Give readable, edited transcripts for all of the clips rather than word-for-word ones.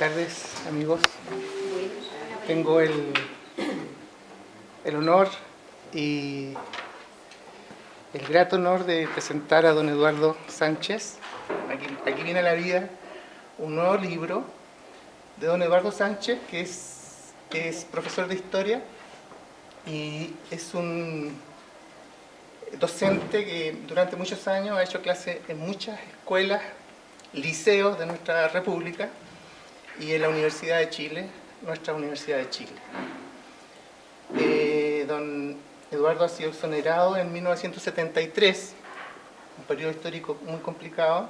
tardes, amigos. Tengo el honor y el grato honor de presentar a don Eduardo Sánchez. Aquí viene a la vida un nuevo libro de don Eduardo Sánchez, que es profesor de historia y es un docente que durante muchos años ha hecho clases en muchas escuelas, liceos de nuestra república y en la Universidad de Chile, nuestra Universidad de Chile. Don Eduardo ha sido exonerado en 1973, un periodo histórico muy complicado,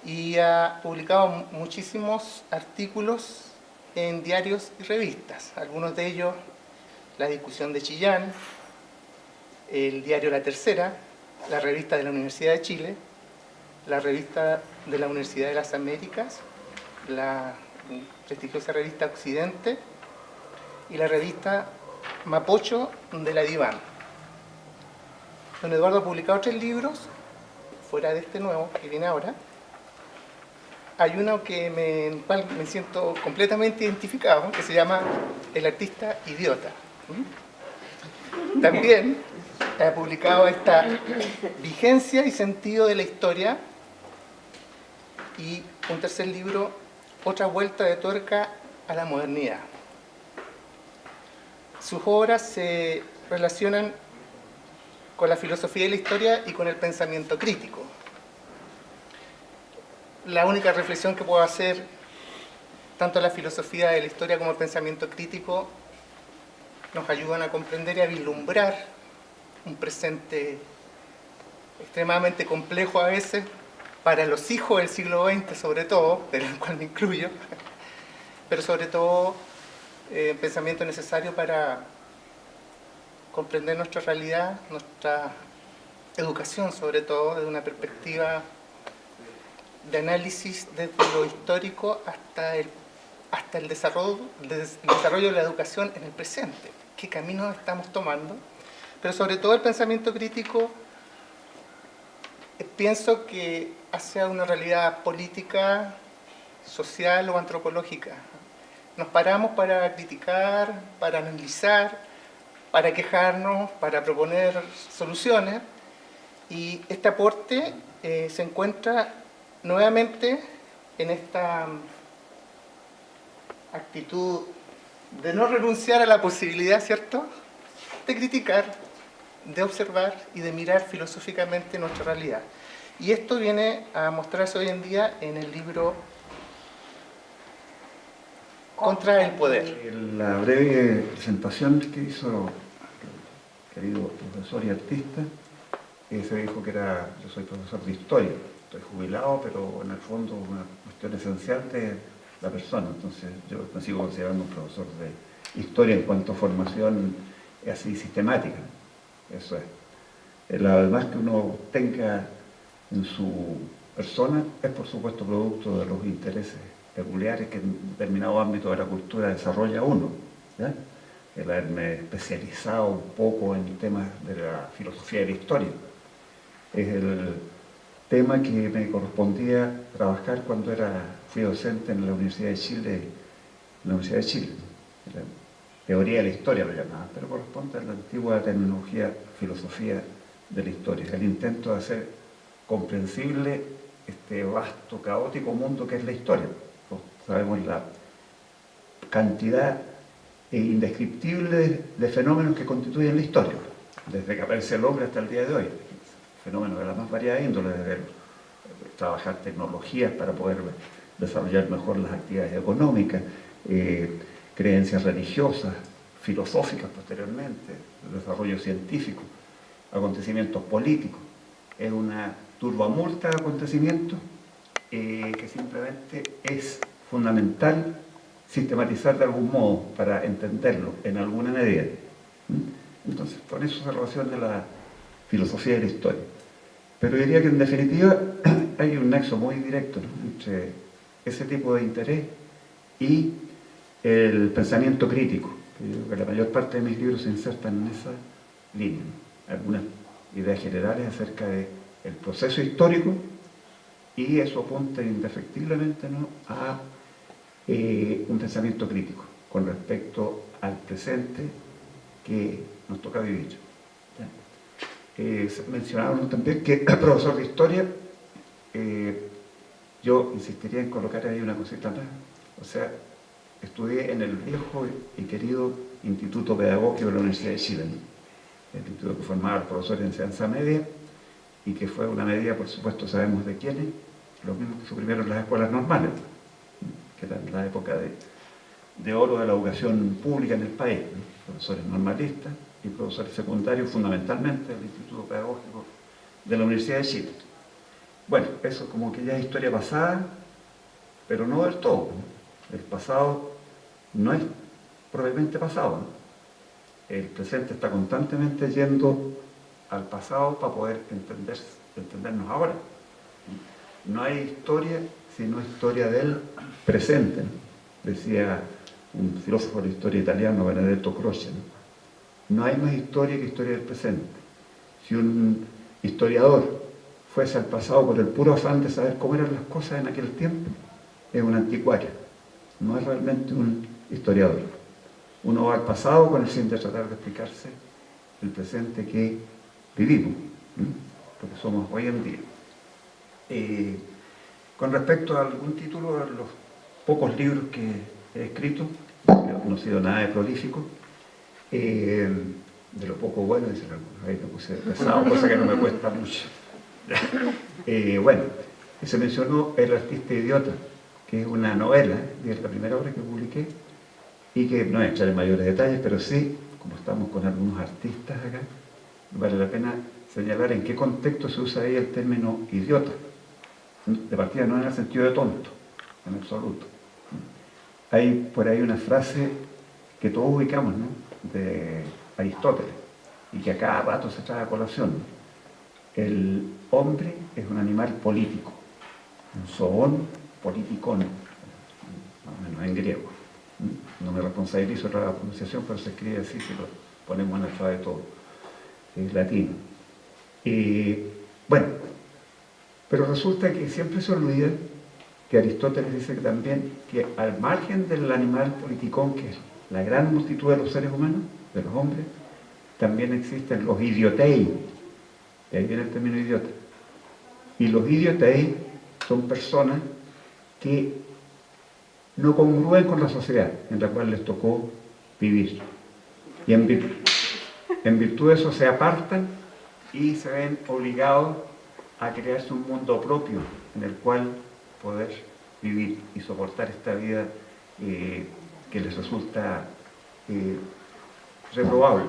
y ha publicado muchísimos artículos en diarios y revistas, algunos de ellos La Discusión de Chillán, el diario La Tercera, la revista de la Universidad de Chile, la revista de la Universidad de las Américas, la prestigiosa revista Occidente y la revista Mapocho de la Diván. Don Eduardo ha publicado 3 libros, fuera de este nuevo que viene ahora. Hay uno en el cual me siento completamente identificado, que se llama El artista idiota. También ha publicado esta Vigencia y sentido de la historia, y un tercer libro, Otra vuelta de tuerca a la modernidad. Sus obras se relacionan con la filosofía de la historia y con el pensamiento crítico. La única reflexión que puedo hacer, tanto la filosofía de la historia como el pensamiento crítico, nos ayudan a comprender y a vislumbrar un presente extremadamente complejo a veces, para los hijos del siglo XX sobre todo, pero en el cual me incluyo, pero sobre todo un pensamiento necesario para comprender nuestra realidad, nuestra educación sobre todo, desde una perspectiva de análisis desde lo histórico hasta el desarrollo de la educación en el presente. ¿Qué camino estamos tomando? Pero sobre todo el pensamiento crítico, pienso que hacia una realidad política, social o antropológica. Nos paramos para criticar, para analizar, para quejarnos, para proponer soluciones, y este aporte se encuentra nuevamente en esta actitud de no renunciar a la posibilidad, ¿cierto?, de criticar, de observar y de mirar filosóficamente nuestra realidad. Y esto viene a mostrarse hoy en día en el libro Contra el Poder. La breve presentación que hizo el querido profesor y artista, se dijo que yo soy profesor de historia, estoy jubilado, pero en el fondo una cuestión esencial de la persona. Entonces yo me sigo considerando un profesor de historia en cuanto a formación así sistemática. Eso es. Además que uno tenga en su persona es por supuesto producto de los intereses peculiares que en determinado ámbito de la cultura desarrolla uno, ¿ya? El haberme especializado un poco en temas de la filosofía de la historia es el tema que me correspondía trabajar cuando fui docente en la Universidad de Chile, la teoría de la historia lo llamaban, pero corresponde a la antigua terminología filosofía de la historia, el intento de hacer comprensible este vasto, caótico mundo que es la historia. Sabemos la cantidad indescriptible de fenómenos que constituyen la historia, desde que aparece el hombre hasta el día de hoy, fenómenos de la más variada índole, desde trabajar tecnologías para poder desarrollar mejor las actividades económicas, creencias religiosas, filosóficas posteriormente, desarrollo científico, acontecimientos políticos. Es una turbamulta de acontecimientos que simplemente es fundamental sistematizar de algún modo para entenderlo en alguna medida. Entonces, con eso se relaciona la filosofía de la historia. Pero diría que en definitiva hay un nexo muy directo, ¿no?, entre ese tipo de interés y el pensamiento crítico. Yo creo que la mayor parte de mis libros se insertan en esa línea, ¿no? Algunas ideas generales acerca del proceso histórico, y eso apunta indefectiblemente, ¿no?, a un pensamiento crítico con respecto al presente que nos toca vivir. Mencionaron también que el profesor de historia, yo insistiría en colocar ahí una cosita más. O sea, estudié en el viejo y querido Instituto Pedagógico de la Universidad de Chile, el instituto que formaba a los profesores de enseñanza media y que fue una medida, por supuesto, sabemos de quiénes, los mismos que suprimieron las escuelas normales, que era la época de oro de la educación pública en el país, ¿no? Profesores normalistas y profesores secundarios, fundamentalmente del Instituto Pedagógico de la Universidad de Chile. Bueno, eso como que ya es historia pasada, pero no del todo, ¿no? El pasado no es propiamente pasado, ¿no? El presente está constantemente yendo al pasado para poder entendernos ahora. No hay historia sino historia del presente, ¿no? Decía un filósofo de la historia italiano, Benedetto Croce, ¿no? No hay más historia que historia del presente. Si un historiador fuese al pasado por el puro afán de saber cómo eran las cosas en aquel tiempo, es un anticuario, no es realmente un historiador. Uno va al pasado con el fin de tratar de explicarse el presente que vivimos, lo que somos hoy en día. Con respecto a algún título, de los pocos libros que he escrito, no he sido nada de prolífico, de lo poco bueno, dicen algunos, ahí me puse pesado, cosa que no me cuesta mucho. Bueno, se mencionó El artista idiota, que es una novela, y es la primera obra que publiqué, y que no entra en mayores detalles, pero sí, como estamos con algunos artistas acá, vale la pena señalar en qué contexto se usa ahí el término idiota. De partida no en el sentido de tonto, en absoluto. Hay por ahí una frase que todos ubicamos, ¿no?, de Aristóteles, y que a cada rato se trae a colación. El hombre es un animal político, un zoon politikon, más o menos en griego. No me responsabilizo de la pronunciación, pero se escribe así si lo ponemos en alfabeto latino. Bueno, pero resulta que siempre se olvida que Aristóteles dice también que al margen del animal politicón, que es la gran multitud de los seres humanos, de los hombres, también existen los idiotei, de ahí viene el término idiota. Y los idiotei son personas que no congrúen con la sociedad en la cual les tocó vivir. Y en virtud de eso se apartan y se ven obligados a crearse un mundo propio en el cual poder vivir y soportar esta vida que les resulta reprobable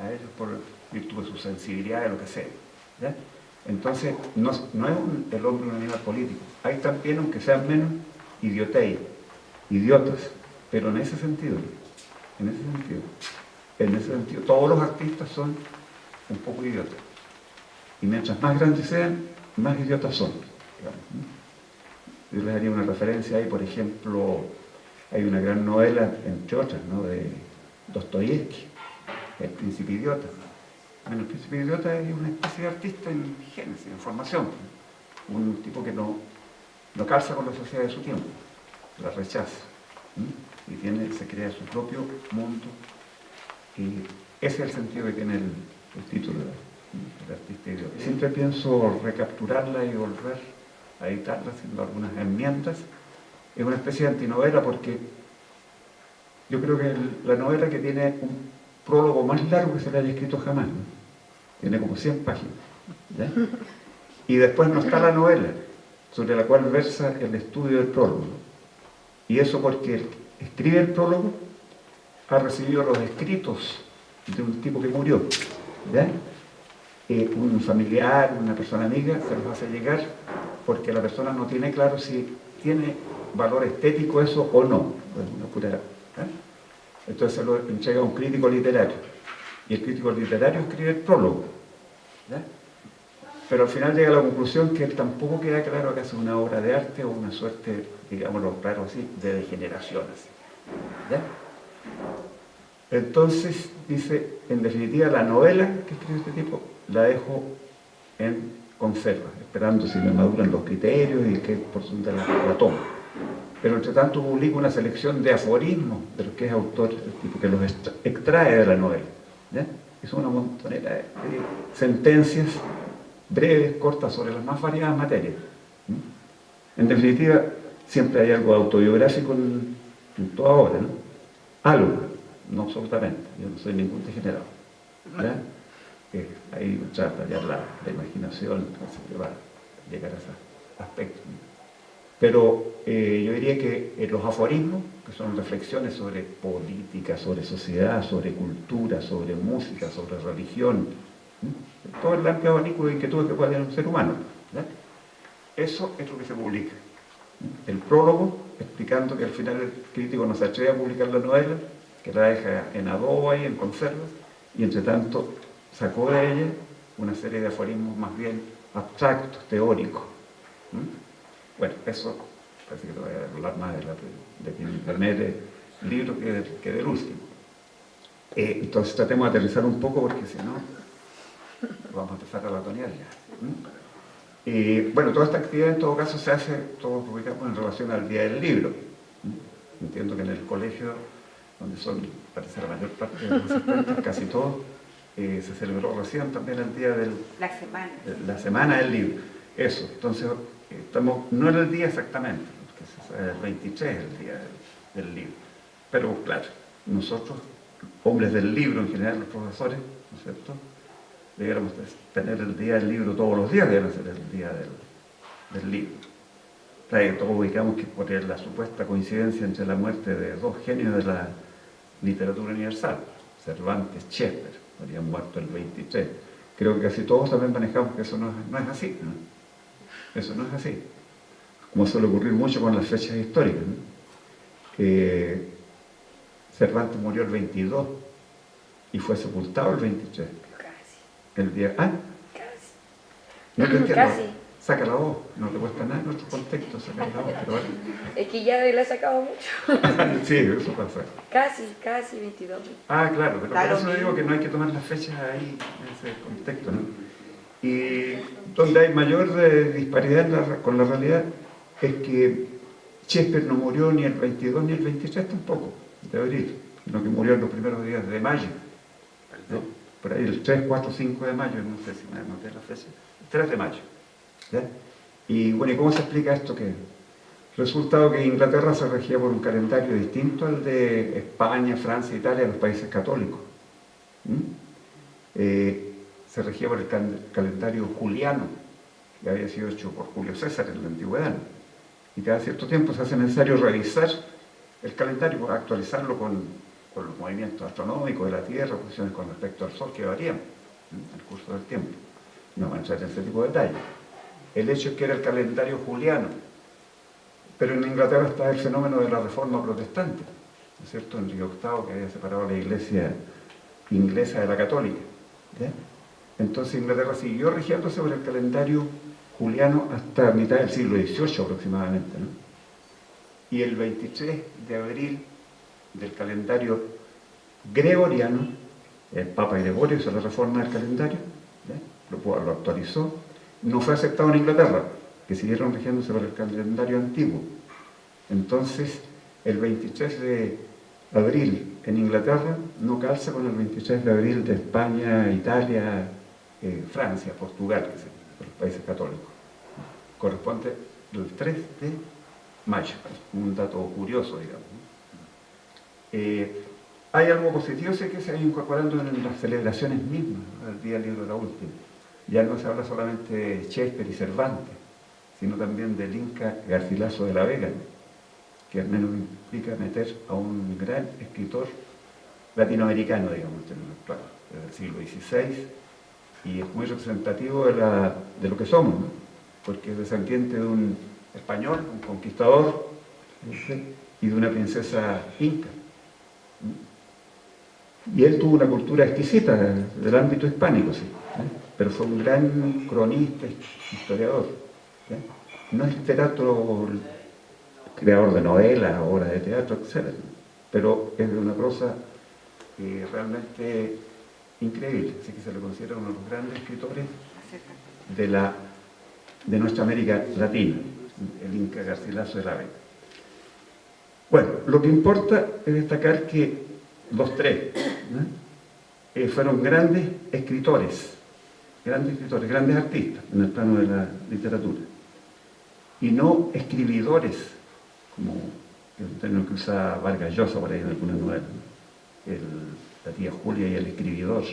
a ellos por virtud de su sensibilidad, de lo que sea, ¿ya? Entonces, no es el hombre un animal político. Hay también, aunque sean menos, idiotei, idiotas, pero en ese sentido, todos los artistas son un poco idiotas. Y mientras más grandes sean, más idiotas son, digamos. Yo les haría una referencia ahí, por ejemplo, hay una gran novela, entre otras, ¿no?, de Dostoyevsky, El príncipe idiota. Bueno, el príncipe idiota es una especie de artista en génesis, en formación, un tipo que no calza con la sociedad de su tiempo, la rechaza, y se crea su propio mundo, y ese es el sentido que tiene el título del artista idiota. Siempre pienso recapturarla y volver a editarla haciendo algunas enmiendas. Es una especie de antinovela porque yo creo que la novela que tiene un prólogo más largo que se le haya escrito jamás, ¿no? Tiene como 100 páginas, ¿ya? Y después no está la novela sobre la cual versa el estudio del prólogo, ¿no? Y eso porque el que escribe el prólogo ha recibido los escritos de un tipo que murió, ¿ya? Un familiar, una persona amiga se los hace llegar porque la persona no tiene claro si tiene valor estético eso o no. Una pura, entonces se lo entrega a un crítico literario y el crítico literario escribe el prólogo, ¿ya? Pero al final llega a la conclusión que él tampoco queda claro que es una obra de arte o una suerte, digámoslo claro así, de degeneraciones, ¿ya? Entonces dice, en definitiva, la novela que escribe este tipo la dejo en conserva, esperando si me maduran los criterios y qué por dónde la tomo. pero entre tanto publica una selección de aforismos de los que es autor, el tipo que los extrae de la novela. ¿Ya? Es una montonera de sentencias breves, cortas, sobre las más variadas materias. En definitiva, siempre hay algo autobiográfico en toda obra, ¿no? Algo, no absolutamente, yo no soy ningún degenerado. ¿Ya? Ahí trata de la imaginación, que va a llegar a ese aspecto. Pero yo diría que los aforismos, que son reflexiones sobre política, sobre sociedad, sobre cultura, sobre música, sobre religión, todo el amplio abanico de inquietudes que puede tener un ser humano, ¿ya? Eso es lo que se publica. El prólogo, explicando que al final el crítico no se atreve a publicar la novela, que la deja en adobo ahí, en conservas, y entre tanto sacó de ella una serie de aforismos más bien abstractos, teóricos. Bueno, eso parece que te voy a hablar más de mi primer libro que del último. Entonces tratemos de aterrizar un poco porque si no vamos a empezar a ratonear ya. Bueno, toda esta actividad en todo caso se hace, todo publicamos en relación al Día del Libro. Entiendo que en el colegio, donde son, parece la mayor parte de los asistentes, casi todos, se celebró recién también el día del... La semana del libro. Eso, entonces, estamos, no en el día exactamente, porque es el 23 el día del libro. Pero claro, nosotros, hombres del libro en general, los profesores, ¿no es cierto?, debiéramos tener el día del libro todos los días, debe ser el día del libro. Claro, todos ubicamos que por la supuesta coincidencia entre la muerte de dos genios de la literatura universal, Cervantes, Shakespeare, habrían muerto el 23. Creo que casi todos también manejamos que eso no es así, ¿no? Eso no es así. Como suele ocurrir mucho con las fechas históricas, ¿no? Cervantes murió el 22 y fue sepultado el 23. El día... ¿Ah? Casi. No te entiendo. Casi. Saca la voz, no te cuesta nada en nuestro contexto sacar la voz, pero bueno. Es que ya le ha sacado mucho. Sí, eso pasa. Casi 22. Ah, claro, pero por Claro, eso digo que no hay que tomar las fechas ahí, en ese contexto, ¿no? Y donde hay mayor disparidad con la realidad es que Shakespeare no murió ni el 22 ni el 23 tampoco, de abril, sino que murió en los primeros días de mayo, ¿no? Por ahí el 3, 4, 5 de mayo, no sé si me anoté la fecha, el 3 de mayo. ¿Ya? Y bueno, ¿y cómo se explica esto? Que resultado que Inglaterra se regía por un calendario distinto al de España, Francia, Italia, los países católicos. Se regía por el calendario juliano, que había sido hecho por Julio César en la antigüedad. Y cada cierto tiempo se hace necesario revisar el calendario, actualizarlo con los movimientos astronómicos de la Tierra, posiciones con respecto al Sol que varían en el curso del tiempo. No vamos a entrar en ese tipo de detalles. El hecho es que era el calendario juliano, pero en Inglaterra está el fenómeno de la reforma protestante, ¿no es cierto?, Enrique VIII, que había separado a la iglesia inglesa de la católica. ¿Ya? Entonces Inglaterra siguió rigiéndose por el calendario juliano hasta mitad del siglo XVIII aproximadamente, ¿no? Y el 23 de abril del calendario gregoriano, el Papa Gregorio hizo la reforma del calendario, ¿ya?, lo actualizó. No fue aceptado en Inglaterra, que siguieron rigiéndose por el calendario antiguo. Entonces, el 23 de abril en Inglaterra no calza con el 23 de abril de España, Italia, Francia, Portugal, que son los países católicos. Corresponde el 3 de mayo, un dato curioso, digamos. Hay algo positivo, sé que se ha ido incorporando en las celebraciones mismas, ¿no?, del Día del Libro de la Última. Ya no se habla solamente de Shakespeare y Cervantes, sino también del Inca Garcilaso de la Vega, que al menos implica meter a un gran escritor latinoamericano, digamos, desde el siglo XVI, y es muy representativo de lo que somos, ¿no?, porque es descendiente de un español, un conquistador, y de una princesa inca. Y él tuvo una cultura exquisita del ámbito hispánico, sí, pero fue un gran cronista, historiador. No es literato, creador de novelas, obras de teatro, etc., pero es de una prosa realmente increíble, así que se le considera uno de los grandes escritores de nuestra América Latina, el Inca Garcilaso de la Vega. Bueno, lo que importa es destacar que los tres, ¿no? Fueron grandes escritores, grandes artistas en el plano de la literatura. Y no escribidores, como el término que usa Vargas Llosa por ahí en alguna novela, ¿no? La tía Julia y el escribidor.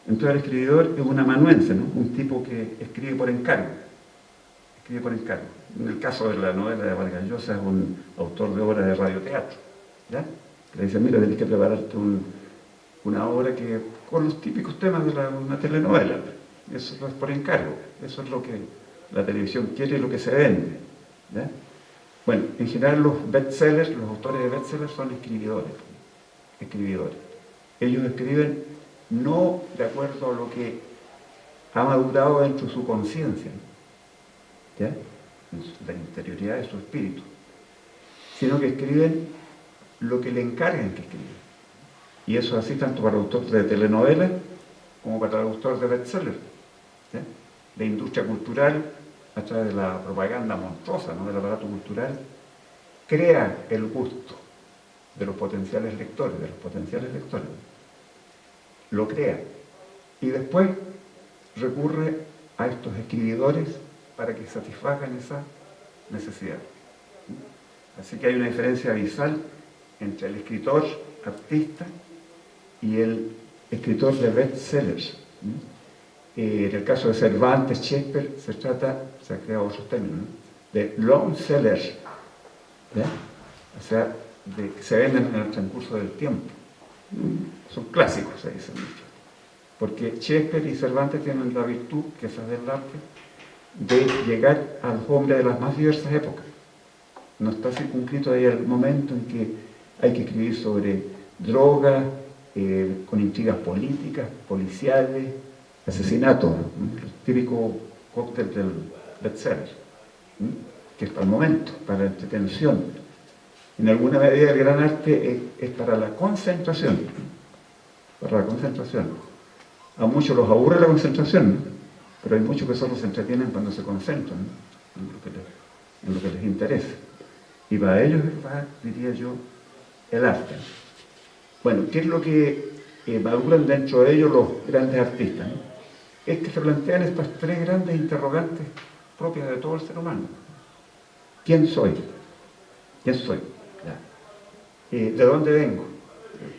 Entonces el escribidor es un amanuense, ¿no? Un tipo que escribe por encargo. Escribe por encargo. En el caso de la novela de Vargas Llosa es un autor de obra de radioteatro, ¿ya? Que le dice, mira, tenés que prepararte una obra que con los típicos temas de una telenovela. Eso es por encargo. Eso es lo que la televisión quiere y lo que se vende, ¿ya? Bueno, en general los bestsellers, los autores de bestsellers son escribidores. Ellos escriben no de acuerdo a lo que ha madurado dentro de su conciencia, ¿ya? En la interioridad de su espíritu, sino que escriben lo que le encargan que escriban. Y eso es así tanto para el autor de telenovelas como para el autor de bestsellers, ¿ya? La industria cultural, a través de la propaganda monstruosa, ¿no? Del aparato cultural, crea el gusto de los potenciales lectores, lo crea, y después recurre a estos escribidores para que satisfagan esa necesidad. Así que hay una diferencia abisal entre el escritor artista y el escritor de bestsellers. En el caso de Cervantes, Shakespeare, se ha creado otros términos, ¿no? De long sellers, ¿ya? O sea, que se venden en el transcurso del tiempo. Son clásicos, se dice mucho. Porque Shakespeare y Cervantes tienen la virtud, que es del arte, de llegar a los hombres de las más diversas épocas. No está circunscrito ahí el momento en que hay que escribir sobre drogas, con intrigas políticas, policiales, asesinatos, ¿no? El típico cóctel del bestseller, ¿no? Que es para el momento, para la entretención. En alguna medida el gran arte es para la concentración, A muchos los aburre la concentración, ¿no? Pero hay muchos que solo se entretienen cuando se concentran, ¿no? en lo que les interesa. Y para ellos va, diría yo, el arte. Bueno, ¿qué es lo que maduran dentro de ellos los grandes artistas, ¿no? Es que se plantean estas tres grandes interrogantes propias de todo el ser humano. ¿Quién soy? ¿Quién soy? ¿De dónde vengo?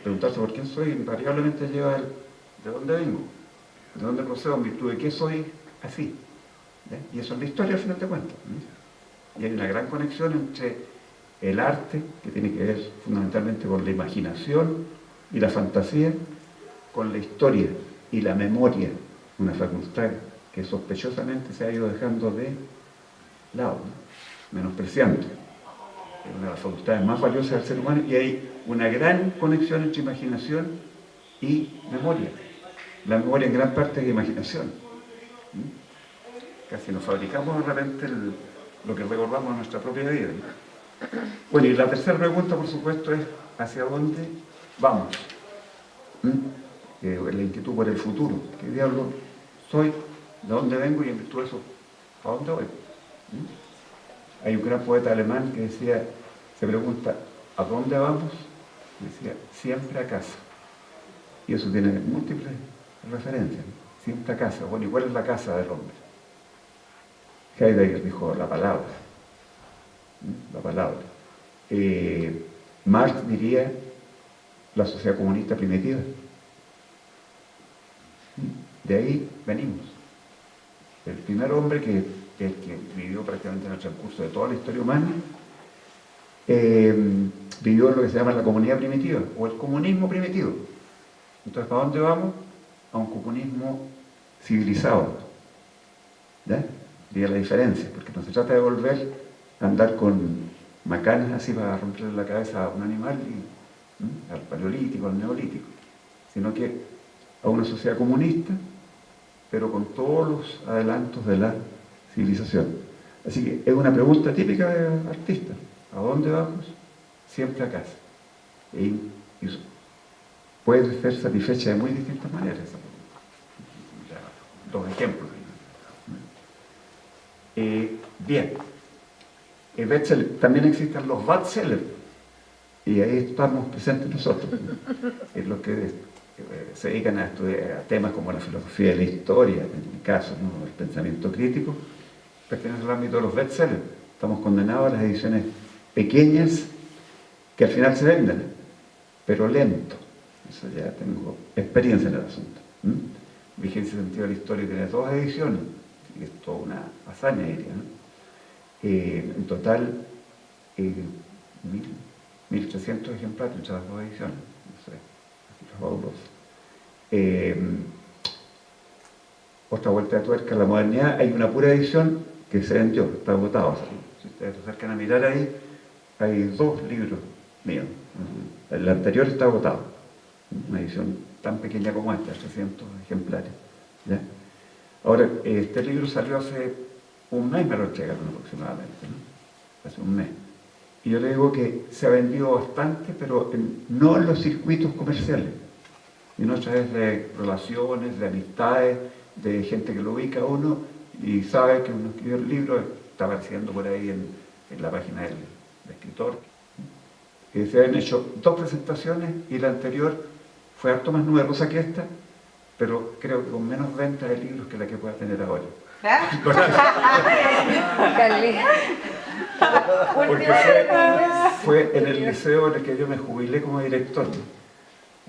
Preguntarse por quién soy invariablemente lleva al ¿de dónde vengo? ¿De dónde procedo? ¿En virtud de qué soy así? ¿Ya? Y eso es la historia al final de cuentas, ¿no? Y hay una gran conexión entre el arte, que tiene que ver fundamentalmente con la imaginación y la fantasía, con la historia y la memoria, una facultad que sospechosamente se ha ido dejando de lado, ¿no? Menospreciando. Es una de las facultades más valiosas del ser humano, y hay una gran conexión entre imaginación y memoria. La memoria en gran parte es imaginación. Casi nos fabricamos de repente lo que recordamos en nuestra propia vida. Bueno, y la tercera pregunta, por supuesto, es ¿hacia dónde vamos? La inquietud por el futuro. ¿Qué diablo soy? ¿De dónde vengo? Y en virtud de eso, ¿a dónde voy? Hay un gran poeta alemán que decía, se pregunta, ¿a dónde vamos? Y decía, siempre a casa. Y eso tiene múltiples referencias, ¿no? Siempre a casa. Bueno, ¿y cuál es la casa del hombre? Heidegger dijo, la palabra. La palabra. Marx diría, la sociedad comunista primitiva. De ahí venimos. El primer hombre que vivió prácticamente en el transcurso de toda la historia humana, vivió en lo que se llama la comunidad primitiva, o el comunismo primitivo. Entonces, ¿para dónde vamos? A un comunismo civilizado. ¿Ya? Diría la diferencia, porque no se trata de volver a andar con macanas así para romperle la cabeza a un animal, al paleolítico, al neolítico, sino que a una sociedad comunista, pero con todos los adelantos de la civilización. Así que es una pregunta típica de artista. ¿A dónde vamos? Siempre a casa. Y puede ser satisfecha de muy distintas maneras esa pregunta. Dos ejemplos. Bien. También existen los bestsellers. Y ahí estamos presentes nosotros, ¿no? Es los que se dedican a estudiar a temas como la filosofía de la historia, en mi caso, ¿no? El pensamiento crítico, pertenece al ámbito de los bestsellers. Estamos condenados a las ediciones pequeñas que al final se venden, pero lento. Eso ya tengo experiencia en el asunto. Vigencia y Sentido de la Historia tiene 2 ediciones, y es toda una hazaña, diría, ¿no? En total, 1.300 ejemplares entre las 2 ediciones. No sé, es fabuloso. Otra vuelta de tuerca, la modernidad, hay una pura edición que se vendió, está agotado. O sea, si ustedes se acercan a mirar ahí, hay 2 libros míos. El anterior está agotado. Una edición tan pequeña como esta, 300 ejemplares. ¿Ya? Ahora, este libro salió hace un mes, me lo entregaron aproximadamente, ¿no? Hace un mes. Y yo le digo que se ha vendido bastante, pero no en los circuitos comerciales, sino a través de relaciones, de amistades, de gente que lo ubica a uno y sabe que uno escribió el libro, está apareciendo por ahí en la página del escritor. Se han hecho 2 presentaciones y la anterior fue harto más numerosa que esta, pero creo que con menos ventas de libros que la que pueda tener ahora. Porque fue en el liceo en el que yo me jubilé como director, ¿no?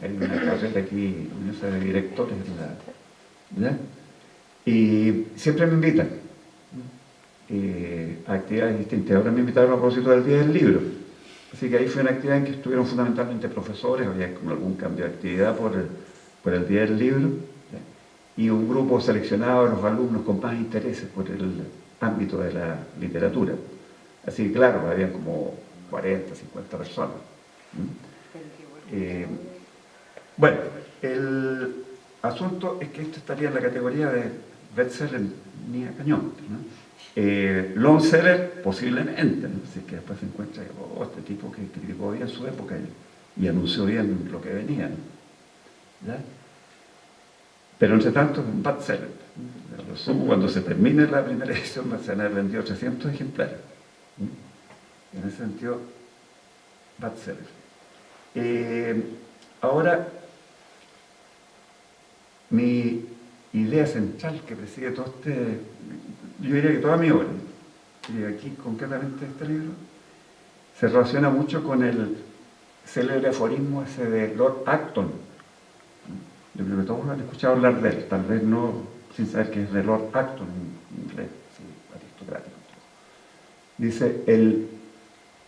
Hay una carrera aquí, una de directores, ¿ya? Y siempre me invitan a actividades distintas. Ahora me invitaron a propósito del Día del Libro. Así que ahí fue una actividad en que estuvieron fundamentalmente profesores, había como algún cambio de actividad por el Día del Libro, ¿ya? Y un grupo seleccionado de los alumnos con más intereses por el ámbito de la literatura. Así que claro, había como 40, 50 personas. Bueno, el asunto es que esto estaría en la categoría de bestseller ni a cañón, ¿no? Long seller posiblemente, ¿no? Así que después se encuentra este tipo que criticó bien su época y anunció bien lo que venía, ¿no? ¿Ya? Pero entre tanto es un bestseller, ¿no? Lo sumo, cuando se termine la primera edición se van a haber vendido 300 ejemplares, ¿no? En ese sentido, bestseller. Ahora, mi idea central que preside todo yo diría que toda mi obra, y aquí concretamente este libro, se relaciona mucho con el célebre aforismo ese de Lord Acton. Yo creo que todos han escuchado hablar de él, tal vez no sin saber que es de Lord Acton, en inglés, sí, aristocrático. Dice, el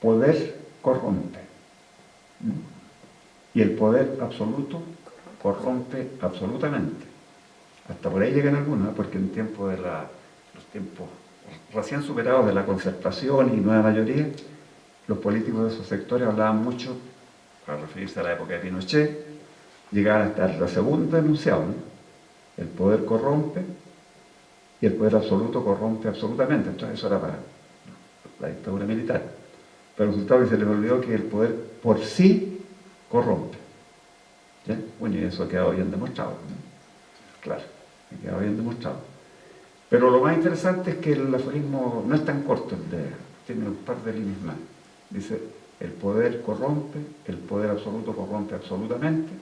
poder corrompe, y el poder absoluto corrompe absolutamente. Hasta por ahí llegan algunos, porque en tiempo de los tiempos recién superados de la concertación y nueva mayoría, los políticos de esos sectores hablaban mucho, para referirse a la época de Pinochet, llegaban hasta la segunda enunciado, ¿no? El poder corrompe y el poder absoluto corrompe absolutamente. Entonces eso era para la dictadura militar. Pero resultado que se les olvidó que el poder por sí corrompe. ¿Ya? Bueno, y eso ha quedado bien demostrado, ¿no? Claro, ha quedado bien demostrado. Pero lo más interesante es que el aforismo no es tan corto, tiene un par de líneas más. Dice, el poder corrompe, el poder absoluto corrompe absolutamente,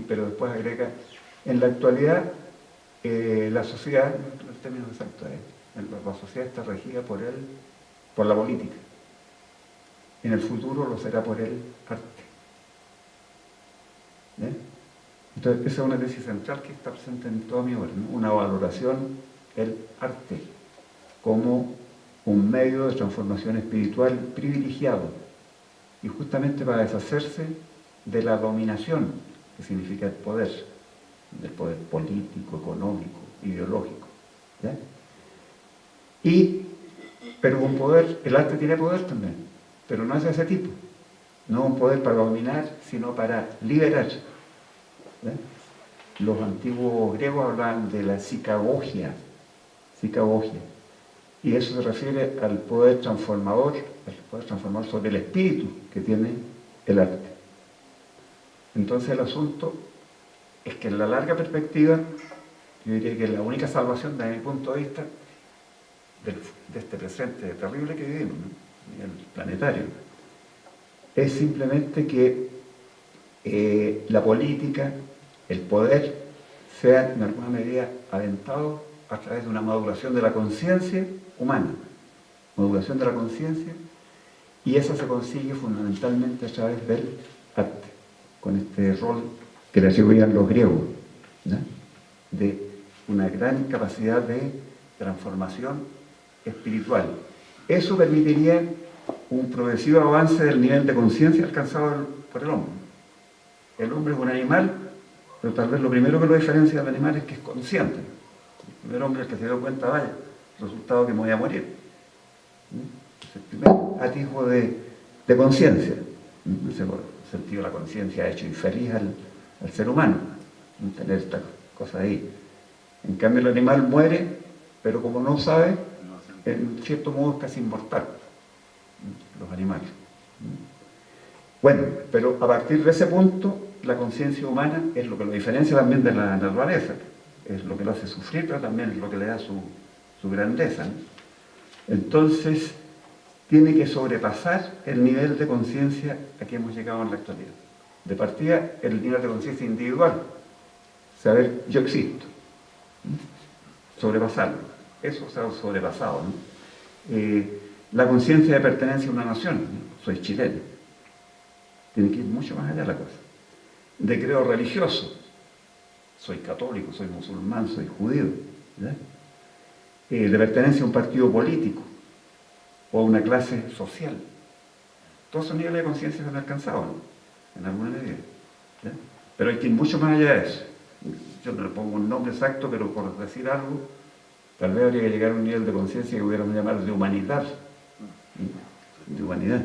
pero después agrega, en la actualidad, la sociedad, no en términos exactos, la sociedad está regida por la política. En el futuro lo será por el arte. ¿Eh? Entonces, esa es una tesis central que está presente en toda mi obra, ¿no? Una valoración del arte como un medio de transformación espiritual privilegiado, y justamente para deshacerse de la dominación que significa el poder, del poder político, económico, ideológico. ¿Ya? Pero con poder, el arte tiene poder también, pero no es de ese tipo. No un poder para dominar, sino para liberar. ¿Ya? Los antiguos griegos hablaban de la psicagogia, y eso se refiere al poder transformador sobre el espíritu que tiene el arte. Entonces el asunto es que en la larga perspectiva, yo diría que la única salvación desde mi punto de vista de este presente terrible que vivimos, ¿no? El planetario, es simplemente que la política, el poder, sean en alguna medida aventados a través de una maduración de la conciencia humana, maduración de la conciencia, y esa se consigue fundamentalmente a través del arte, con este rol que le atribuían los griegos, ¿no?, de una gran capacidad de transformación espiritual. Eso permitiría un progresivo avance del nivel de conciencia alcanzado por el hombre. El hombre es un animal, pero tal vez lo primero que lo diferencia del animal es que es consciente. El primer hombre es el que se dio cuenta, vaya, resultado que me voy a morir. Es el primer atisbo de conciencia. En ese sentido, la conciencia ha hecho infeliz al ser humano, tener esta cosa ahí. En cambio, el animal muere, pero como no sabe, en cierto modo es casi inmortal, los animales. Bueno, pero a partir de ese punto, la conciencia humana es lo que lo diferencia también de la naturaleza, es lo que lo hace sufrir, pero también es lo que le da su grandeza, ¿no? Entonces, tiene que sobrepasar el nivel de conciencia a que hemos llegado en la actualidad. De partida, el nivel de conciencia individual, saber yo existo, sobrepasarlo, eso se ha sobrepasado, ¿no? La conciencia de pertenencia a una nación, ¿no? Soy chileno, tiene que ir mucho más allá la cosa. De credo religioso, soy católico, soy musulmán, soy judío, ¿verdad? De pertenencia a un partido político o a una clase social. Todos esos niveles de conciencia se han alcanzado, ¿no?, en alguna medida, ¿verdad? Pero hay que ir mucho más allá de eso. Yo no le pongo un nombre exacto, pero por decir algo, tal vez habría que llegar a un nivel de conciencia que pudiéramos llamar de humanidad. De humanidad.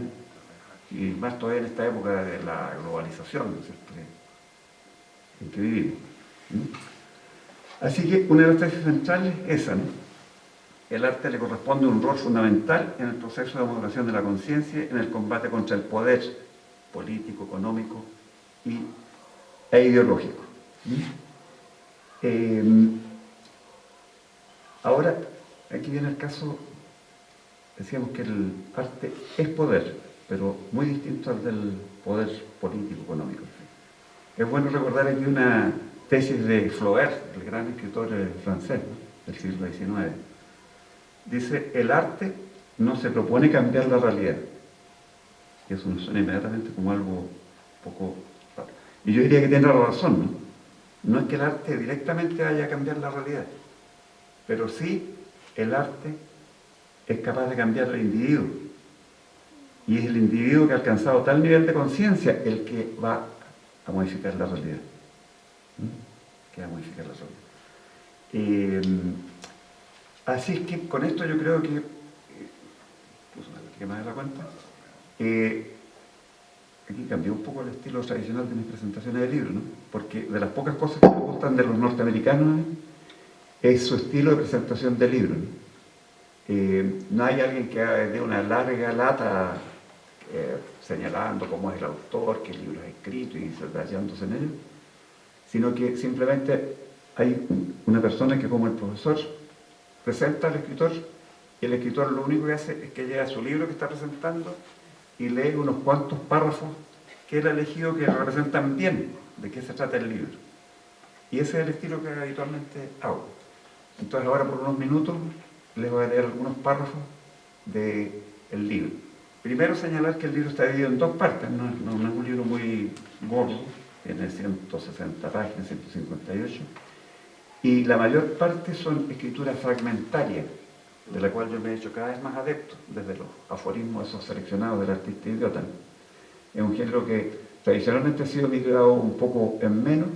Y más todavía en esta época de la globalización, ¿no es cierto?, en que vivimos. Así que una de las tesis centrales es esa, ¿no? El arte le corresponde un rol fundamental en el proceso de maduración de la conciencia, en el combate contra el poder político, económico e ideológico. Ahora, aquí viene el caso, decíamos que el arte es poder, pero muy distinto al del poder político, económico. Es bueno recordar aquí una tesis de Flaubert, el gran escritor francés, ¿no?, del siglo XIX. Dice, el arte no se propone cambiar la realidad. Y eso nos suena inmediatamente como algo poco raro. Y yo diría que tiene razón, ¿no? No es que el arte directamente vaya a cambiar la realidad, pero sí el arte es capaz de cambiar al individuo. Y es el individuo que ha alcanzado tal nivel de conciencia el que va a modificar la realidad. Que va a modificar la realidad. Así es que con esto yo creo que, incluso me expliqué más de la cuenta, aquí cambió un poco el estilo tradicional de mis presentaciones de libros, ¿no? Porque de las pocas cosas que me gustan de los norteamericanos es su estilo de presentación de libros, ¿no? No hay alguien que dé una larga lata señalando cómo es el autor, qué libro ha escrito y detallándose en ello, sino que simplemente hay una persona que, como el profesor, presenta al escritor, y el escritor lo único que hace es que llega su libro que está presentando y lee unos cuantos párrafos que él ha elegido que representan bien de qué se trata el libro. Y ese es el estilo que habitualmente hago. Entonces ahora por unos minutos les voy a leer algunos párrafos del libro. Primero señalar que el libro está dividido en dos partes, no es un libro muy gordo, tiene 160 páginas, 158, y la mayor parte son escrituras fragmentarias, de la cual yo me he hecho cada vez más adepto, desde los aforismos esos seleccionados del artista idiota. Es un género que tradicionalmente ha sido migrado un poco en menos,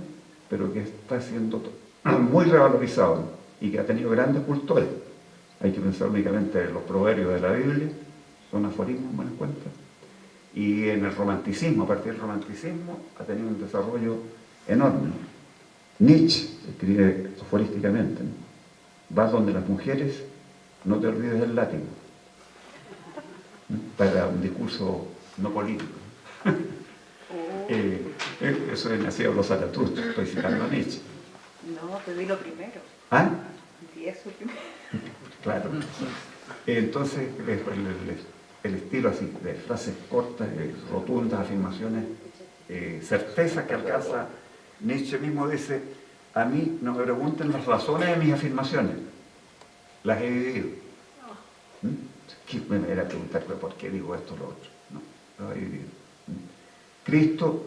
pero que está siendo muy revalorizado y que ha tenido grandes cultores. Hay que pensar únicamente en los proverbios de la Biblia, son aforismos, buenas cuentas, y en el romanticismo. A partir del romanticismo ha tenido un desarrollo enorme. Nietzsche escribe aforísticamente, ¿no? Vas donde las mujeres, no te olvides del látigo, ¿no?, para un discurso no político. Eso es nacido los Zaratustra, estoy citando a Nietzsche. No, te di lo primero. ¿Ah? Di eso primero. Claro. Entonces, el estilo así, de frases cortas, rotundas, afirmaciones, certezas que alcanza. Nietzsche mismo dice, a mí no me pregunten las razones de mis afirmaciones, las he vivido. ¿Quién me viene a preguntar por qué digo esto o lo otro? No, lo he vivido. Cristo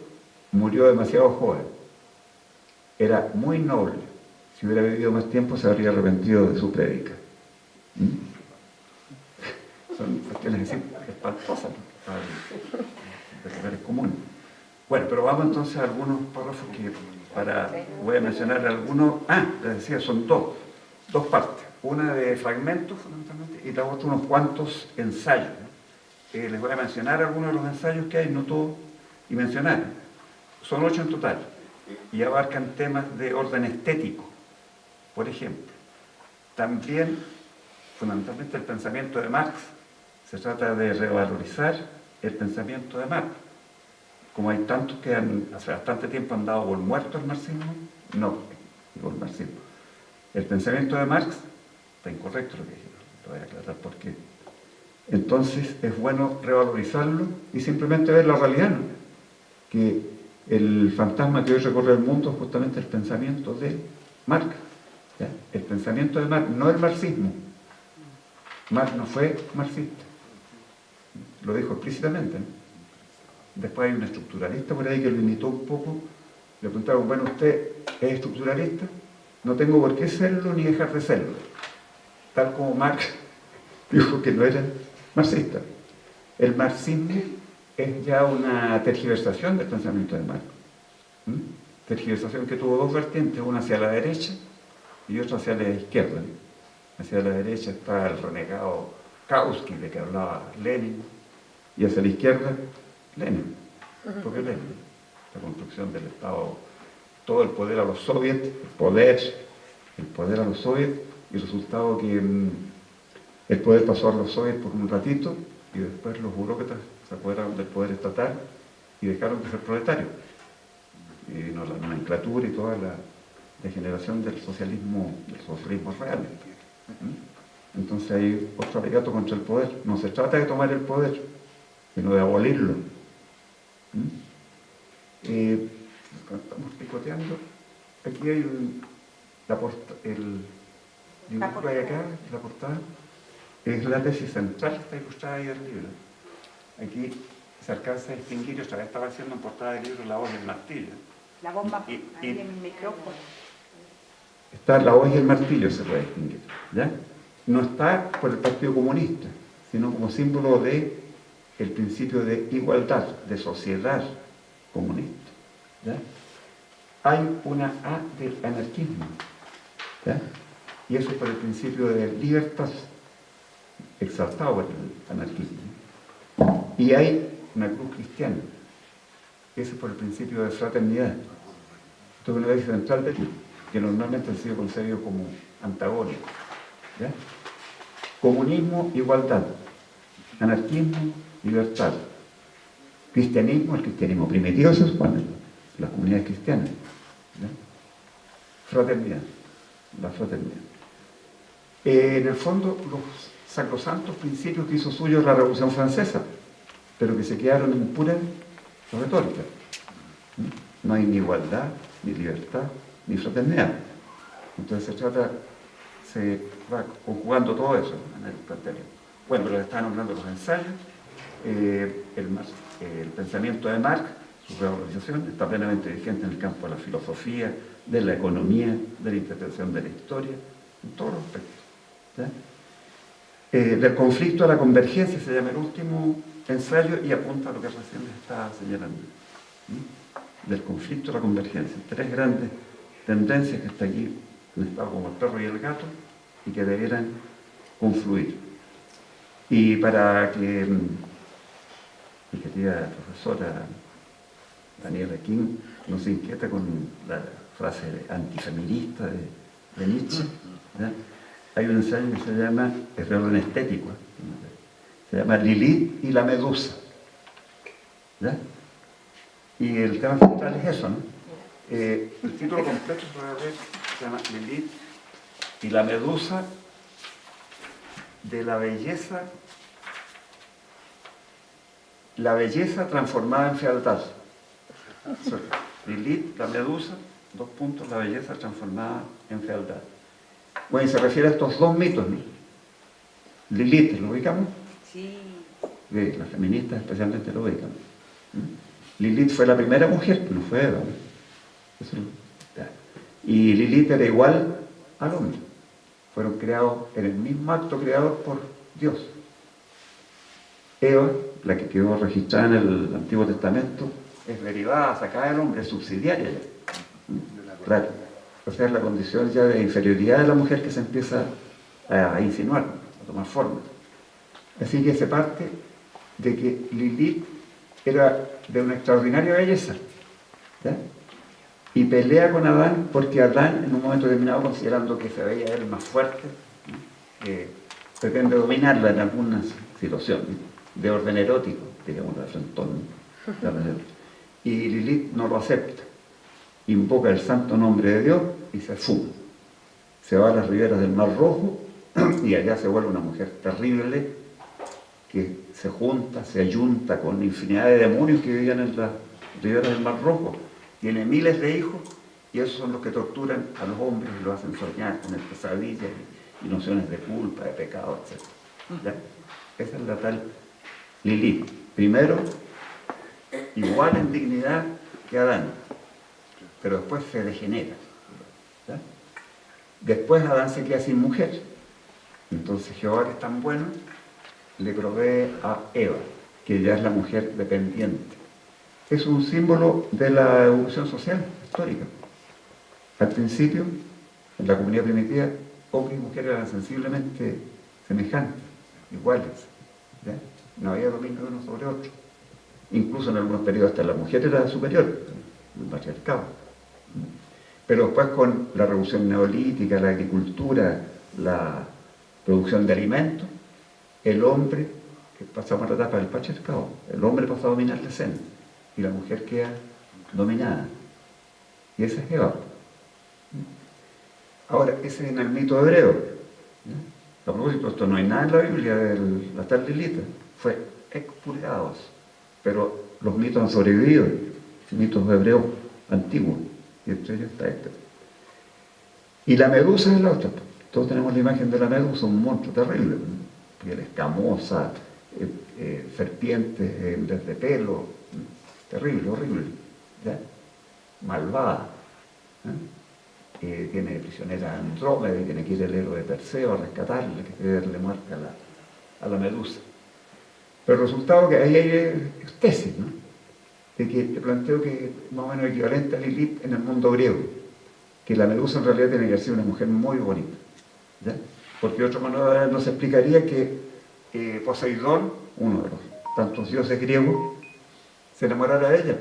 murió demasiado joven, era muy noble. Si hubiera vivido más tiempo se habría arrepentido de su prédica. Son cuestiones así espantosas, ¿no? De lugares comunes. Bueno, pero vamos entonces a algunos párrafos que voy a mencionar algunos. Les decía, son dos partes. Una de fragmentos, fundamentalmente, y la otra unos cuantos ensayos, ¿no? Les voy a mencionar algunos de los ensayos que hay, no todos, y mencionar. Son 8 en total, y abarcan temas de orden estético, por ejemplo. También, fundamentalmente, el pensamiento de Marx. Se trata de revalorizar el pensamiento de Marx. Como hay tantos que hace bastante tiempo han dado por muerto el marxismo, no, digo el marxismo. El pensamiento de Marx está incorrecto lo que dije, lo voy a aclarar por qué. Entonces es bueno revalorizarlo y simplemente ver la realidad, ¿no? Que el fantasma que hoy recorre el mundo es justamente el pensamiento de Marx. ¿Ya? El pensamiento de Marx, no el marxismo. Marx no fue marxista, lo dijo explícitamente, ¿no? Después hay un estructuralista por ahí que lo imitó un poco. Le preguntaron, bueno, ¿usted es estructuralista? No tengo por qué serlo ni dejar de serlo. Tal como Marx dijo que no era marxista. El marxismo es ya una tergiversación del pensamiento de Marx. Tergiversación que tuvo dos vertientes, una hacia la derecha y otra hacia la izquierda. Hacia la derecha está el renegado Kautsky, de que hablaba Lenin, y hacia la izquierda Lenin, porque Lenin, la construcción del Estado, todo el poder a los soviets, el poder a los soviets, y el resultado que el poder pasó a los soviets por un ratito, y después los burócratas se apoderaron del poder estatal y dejaron de ser proletarios. Y vino la nomenclatura y toda la degeneración del socialismo real. Entonces hay otro alegato contra el poder. No se trata de tomar el poder, sino de abolirlo. Estamos picoteando. Aquí hay el dibujo que hay acá, la portada, es la tesis central, está ilustrada ahí del libro. Aquí se alcanza a distinguir, otra vez estaba haciendo en portada del libro La voz y el martillo. La bomba ahí en el micrófono. Está la voz y el martillo, se puede distinguir, ¿ya? No está por el Partido Comunista, sino como símbolo de el principio de igualdad, de sociedad comunista, ¿ya? Hay una A del anarquismo, ¿ya? Y eso es por el principio de libertad, exaltado por el anarquismo. Y hay una cruz cristiana, ese es por el principio de fraternidad. Esto es una ley central del libro, que normalmente han sido concebidos como antagónicos, ¿ya? Comunismo, igualdad. Anarquismo, libertad. Cristianismo, el cristianismo primitivo se supone, las comunidades cristianas, ¿ya? Fraternidad, la fraternidad. En el fondo, los sacrosantos principios que hizo suyo la Revolución Francesa, pero que se quedaron en pura retórica. No hay ni igualdad, ni libertad, ni fraternidad. Entonces se va conjugando todo eso en el planteamiento. Bueno, pero estaba nombrando los ensayos, el pensamiento de Marx, su revalorización, está plenamente vigente en el campo de la filosofía, de la economía, de la interpretación de la historia, en todos los aspectos, ¿ya? Del conflicto a la convergencia se llama el último ensayo y apunta a lo que recién les estaba señalando. Del conflicto a la convergencia, tres grandes tendencias que están aquí en estado como el perro y el gato y que debieran confluir. Y para que mi querida profesora Daniela King no se inquieta con la frase antifeminista de Nietzsche, ¿ya? Hay un ensayo que se llama, es de orden estético, se llama Lilith y la medusa, ¿ya? Y el tema central es eso, ¿no? El título completo se llama Lilith y la medusa de la belleza la belleza transformada en fealdad. Eso es. Lilith, la medusa, 2 puntos, la belleza transformada en fealdad. Bueno, y se refiere a estos 2 mitos, ¿no? Lilith, ¿lo ubicamos? Sí. Las feministas especialmente lo ubican. Lilith fue la primera mujer, no fue Eva, ¿no? Eso, ya. Y Lilith era igual al hombre. Fueron creados en el mismo acto creador por Dios. Eva, la que quedó registrada en el Antiguo Testamento, es derivada, sacada del hombre, es subsidiaria ya. Claro. O sea, es la condición ya de inferioridad de la mujer que se empieza a insinuar, a tomar forma. Así que se parte de que Lilith era de una extraordinaria belleza, ¿ya? Y pelea con Adán porque Adán, en un momento determinado, considerando que se veía él más fuerte, pretende dominarla en algunas situaciones de orden erótico, digamos, de frentón, ¿no? Y Lilith no lo acepta, invoca el santo nombre de Dios y se fuma. Se va a las riberas del Mar Rojo y allá se vuelve una mujer terrible que se junta, se ayunta con infinidad de demonios que vivían en las riberas del Mar Rojo. Tiene miles de hijos y esos son los que torturan a los hombres y los hacen soñar con pesadillas y nociones de culpa, de pecado, etc. ¿Ya? Esa es la tal Lilith. Primero, igual en dignidad que Adán, pero después se degenera. ¿Ya? Después Adán se queda sin mujer. Entonces Jehová, que es tan bueno, le provee a Eva, que ya es la mujer dependiente. Es un símbolo de la evolución social histórica. Al principio, en la comunidad primitiva, hombres y mujeres eran sensiblemente semejantes, iguales. ¿Ya? No había dominio de uno sobre otro. Incluso en algunos periodos hasta la mujer era superior, el patriarcado. Pero después, con la revolución neolítica, la agricultura, la producción de alimentos, el hombre pasa por la etapa del patriarcado. El hombre pasa a dominar la escena y la mujer queda dominada. Y esa es Eva. Ahora, ese es en el mito hebreo. A propósito, esto no hay nada en la Biblia de la tal Lilith. Fue expurgados. Pero los mitos han sobrevivido, mitos hebreos antiguos. Y entre ellos está este. Y la medusa es la otra. Todos tenemos la imagen de la medusa, un monstruo terrible. Piel escamosa, serpientes desde pelo, terrible, horrible, ¿ya? Malvada. Tiene prisionera a Andrómeda y tiene que ir el héroe de Perseo a rescatarla, que quiere darle muerte a la medusa. Pero el resultado que ahí hay tesis, ¿no? De que te planteo que es más o menos equivalente a Lilith en el mundo griego, que la medusa en realidad tiene que ser una mujer muy bonita, ¿ya? Porque de otra manera no se explicaría que Poseidón, uno de los tantos dioses griegos, se enamorara de ella.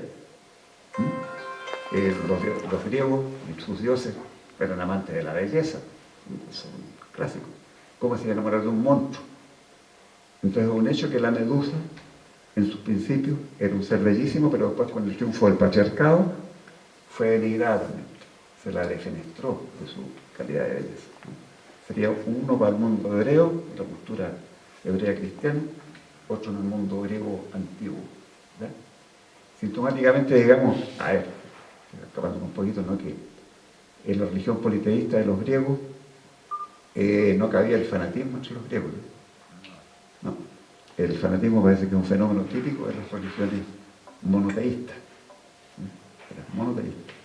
Los griegos, sus dioses, eran amantes de la belleza, son clásicos. ¿Cómo se enamorar de un monstruo? Entonces es un hecho que la medusa, en sus principios, era un ser bellísimo, pero después con el triunfo del patriarcado, fue denigrada, se la defenestró de su calidad de belleza. Sería uno para el mundo hebreo, la cultura hebrea cristiana, otro en el mundo griego antiguo. ¿Ya? Sintomáticamente, digamos, a ver, escapando un poquito, ¿no? Que en la religión politeísta de los griegos no cabía el fanatismo entre los griegos, ¿no? El fanatismo parece que es un fenómeno típico de las religiones monoteístas. Monoteístas.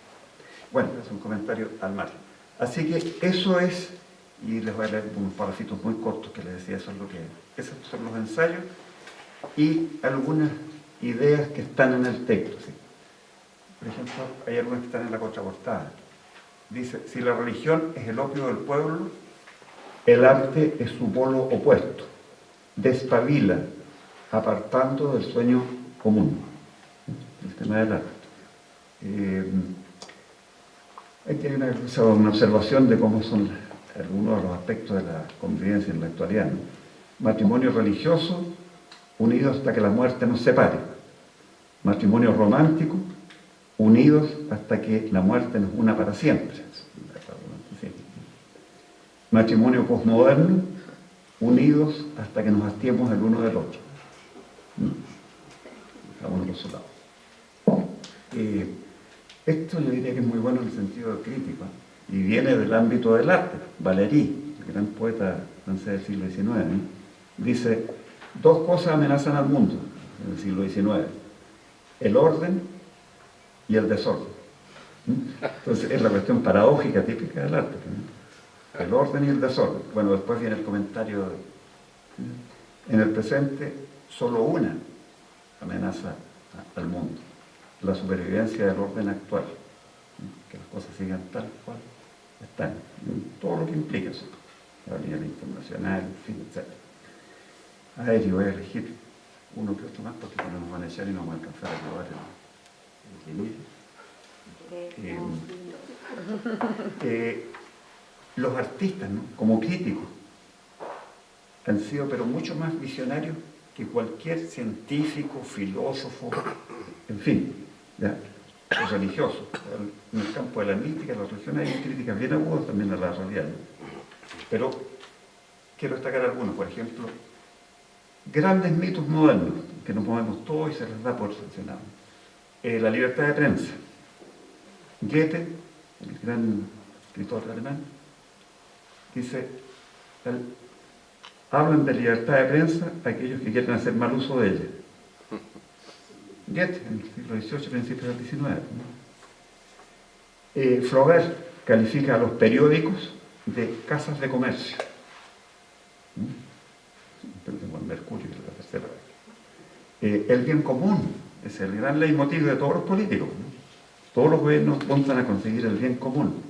Bueno, es un comentario al margen. Así que eso es, y les voy a leer unos párrafos muy cortos que les decía, eso es lo que es. Esos son los ensayos y algunas ideas que están en el texto. ¿Sí? Por ejemplo, hay algunas que están en la contraportada. Dice, si la religión es el opio del pueblo, el arte es su polo opuesto. Despabila, apartando del sueño común. El tema del arte. Aquí hay una observación de cómo son algunos de los aspectos de la convivencia en la actualidad, ¿no? Matrimonio religioso, unidos hasta que la muerte nos separe. Matrimonio romántico, unidos hasta que la muerte nos una para siempre. Matrimonio posmoderno, unidos hasta que nos hastiemos el uno del otro. numeroso lado. Esto yo diría que es muy bueno en el sentido crítico, ¿eh? Y viene del ámbito del arte. Valéry, el gran poeta francés del siglo XIX, ¿eh? Dice, dos cosas amenazan al mundo en el siglo XIX, el orden y el desorden. Entonces es la cuestión paradójica típica del arte, ¿no? El orden y el desorden. Bueno, después viene el comentario en el presente solo una amenaza al mundo, la supervivencia del orden actual, ¿no? Que las cosas sigan tal cual están, todo lo que implica eso, la nivel internacional, en fin, etc. A ver, yo voy a elegir uno que otro más porque no nos van a echar y no vamos a alcanzar a probar los artistas, ¿no? Como críticos han sido pero mucho más visionarios que cualquier científico, filósofo, en fin, ¿ya? Los religiosos. En el campo de la mística, las religiones hay críticas bien agudas también a la realidad, ¿no? Pero quiero destacar algunos, por ejemplo, grandes mitos modernos, que nos movemos todos y se les da por sancionado. La libertad de prensa. Goethe, el gran escritor alemán, dice, hablan de libertad de prensa aquellos que quieren hacer mal uso de ella. Goethe, en el siglo XVIII, principios del XIX, ¿no? Flaubert califica a los periódicos de casas de comercio. Con Mercurio, la tercera vez. El bien común es el gran leitmotiv de todos los políticos, ¿no? Todos los gobiernos apuntan a conseguir el bien común,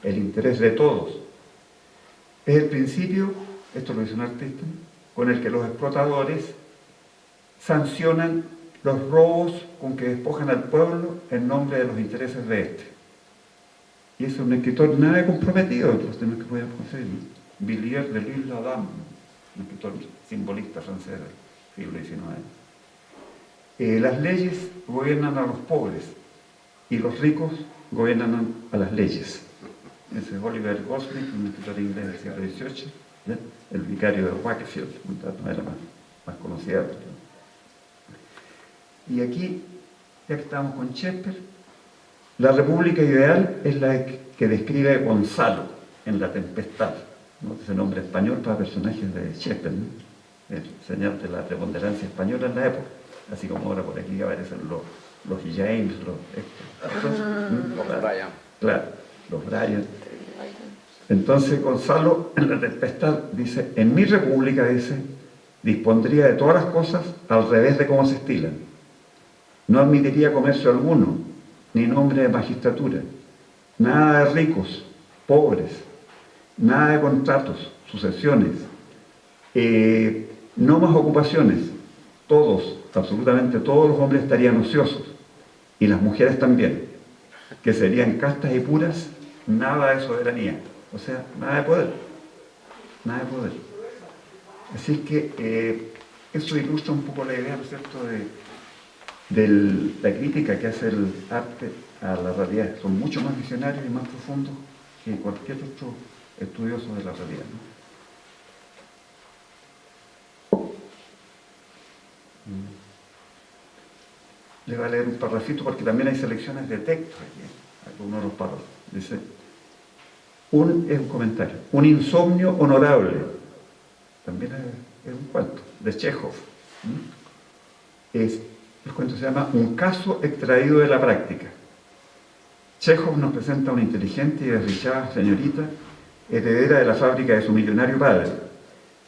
el interés de todos. Es el principio, esto lo dice un artista, ¿no? Con el que los explotadores sancionan los robos con que despojan al pueblo en nombre de los intereses de este. Y es un escritor nada comprometido en los temas que podemos conseguir, ¿no? Villiers de l'Isle-Adam, un escritor simbolista francés del siglo XIX. Las leyes gobiernan a los pobres y los ricos gobiernan a las leyes. Ese es Oliver Goldsmith, un escritor inglés del siglo XVIII, ¿ya? El vicario de Wakefield, una novela más conocida. Y aquí, ya que estamos con Shakespeare, la república ideal es la que describe Gonzalo en La Tempestad, ¿no? Ese nombre español para personajes de Shakespeare, ¿no? El señal de la preponderancia española en la época, así como ahora por aquí aparecen los James, los Bryan. Claro, los Bryan. Entonces Gonzalo en La Tempestad dice, en mi república, dice, dispondría de todas las cosas al revés de cómo se estilan. No admitiría comercio alguno, ni nombre de magistratura, nada de ricos, pobres, nada de contratos, sucesiones, no más ocupaciones. Todos, absolutamente todos los hombres estarían ociosos, y las mujeres también, que serían castas y puras, nada de soberanía, o sea, nada de poder, nada de poder. Así que eso ilustra un poco la idea, ¿no es cierto?, de la crítica que hace el arte a la realidad. Son mucho más visionarios y más profundos que cualquier otro estudioso de la realidad, ¿no? Le voy a leer un parrafito porque también hay selecciones de texto aquí, algunos de los párrafos. Dice, es un comentario, un insomnio honorable, también es un cuento, de Chekhov. El cuento se llama Un caso extraído de la práctica. Chekhov nos presenta a una inteligente y desdichada señorita, heredera de la fábrica de su millonario padre,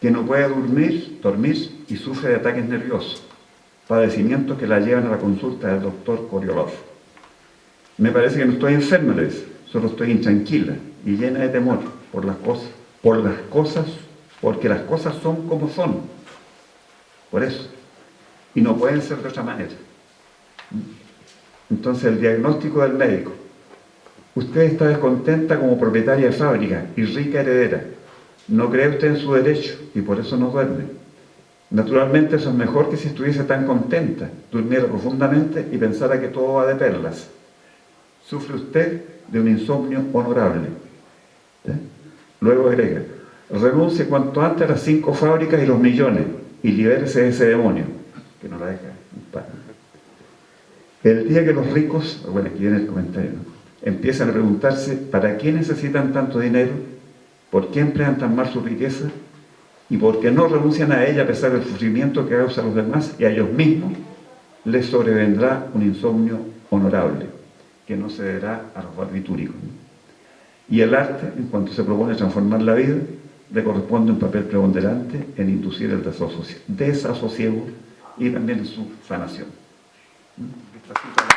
que no puede dormir y sufre de ataques nerviosos, padecimientos que la llevan a la consulta del doctor Koriolov. Me parece que no estoy enferma, le dice, solo estoy intranquila y llena de temor porque las cosas son como son, por eso, y no pueden ser de otra manera. Entonces el diagnóstico del médico: usted está descontenta como propietaria de fábrica y rica heredera, no cree usted en su derecho y por eso no duerme. Naturalmente eso es mejor que si estuviese tan contenta, durmiera profundamente y pensara que todo va de perlas. Sufre usted de un insomnio honorable. Luego agrega, renuncie cuanto antes a las 5 fábricas y los millones y libérese de ese demonio, que no la deja en paz. El día que los ricos, bueno, aquí viene el comentario, ¿no?, empiezan a preguntarse ¿para qué necesitan tanto dinero? ¿Por qué emplean tan mal su riqueza? ¿Y por qué no renuncian a ella a pesar del sufrimiento que causa a los demás y a ellos mismos? Les sobrevendrá un insomnio honorable, que no cederá a los barbitúricos, ¿no? Y el arte, en cuanto se propone transformar la vida, le corresponde un papel preponderante en inducir el desasosiego y también en su sanación. Esta cita